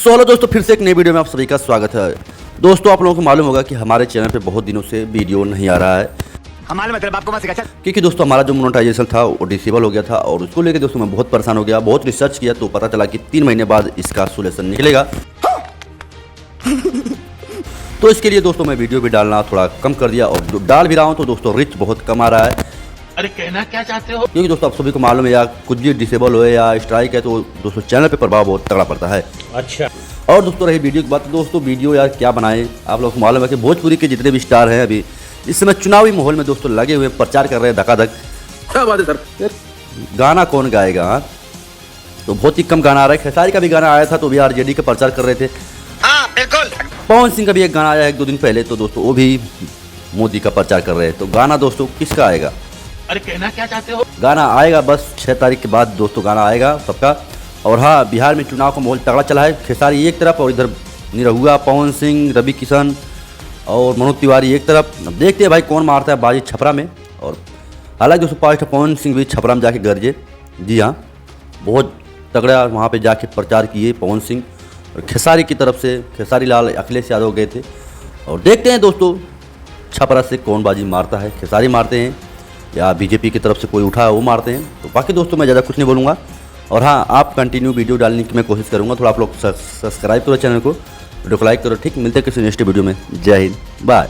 So hello दोस्तों, फिर से एक नई वीडियो में आप सभी का स्वागत है। दोस्तों, आप लोगों को मालूम होगा कि हमारे चैनल पे बहुत दिनों से वीडियो नहीं आ रहा है, क्योंकि दोस्तों हमारा जो मोनेटाइजेशन था वो डिसेबल हो गया था और उसको लेकर दोस्तों मैं बहुत परेशान हो गया। बहुत रिसर्च किया तो पता चला कि 3 महीने बाद इसका सोल्यूशन निकलेगा। तो इसके लिए दोस्तों मैं वीडियो भी डालना थोड़ा कम कर दिया और जो डाल भी रहा हूँ तो दोस्तों रिच बहुत कम आ रहा है। अरे कहना क्या चाहते हो? क्योंकि दोस्तों आप सभी को मालूम है, या कुछ भी डिसेबल हो या स्ट्राइक है तो दोस्तों चैनल पे प्रभाव बहुत तगड़ा पड़ता है। अच्छा। और दोस्तों रही वीडियो की बात, दोस्तों वीडियो यार क्या बनाए। आप लोगों को मालूम है कि भोजपुरी के जितने भी स्टार हैं अभी इस समय चुनावी माहौल में दोस्तों लगे हुए प्रचार कर रहे हैं धकाधक। क्या बात है सर? यार गाना कौन गाएगा? हाँ? तो बहुत ही कम गाना आ रहा है। खेसारी का भी गाना आया था तो भी आरजेडी का प्रचार कर रहे थे। हाँ बिल्कुल। पवन सिंह का भी एक गाना आया 1-2 दिन पहले, तो दोस्तों वो भी मोदी का प्रचार कर रहे हैं। तो गाना दोस्तों किसका आएगा? अरे कहना क्या चाहते हो? गाना आएगा बस 6 तारीख के बाद दोस्तों गाना आएगा सबका। और हाँ, बिहार में चुनाव का माहौल तगड़ा चला है। खेसारी एक तरफ और इधर निरहुआ, पवन सिंह, रवि किशन और मनोज तिवारी एक तरफ। अब देखते हैं भाई कौन मारता है बाजी छपरा में। और हालांकि दोस्तों पास्ट पवन सिंह भी छपरा में जाके गरजे। जी हाँ, बहुत तगड़ा वहाँ पे जाके प्रचार किए पवन सिंह। और खेसारी की तरफ से खेसारी लाल अखिलेश यादव गए थे। और देखते हैं दोस्तों छपरा से कौन बाजी मारता है, खेसारी मारते हैं या बीजेपी की तरफ से कोई उठा है वो मारते हैं। तो बाकी दोस्तों मैं ज़्यादा कुछ नहीं बोलूँगा। और हाँ, आप कंटिन्यू वीडियो डालने की मैं कोशिश करूँगा। थोड़ा आप लोग सब्सक्राइब करो चैनल को, वीडियो को लाइक करो। ठीक, मिलते हैं किसी नेक्स्ट वीडियो में। जय हिंद, बाय।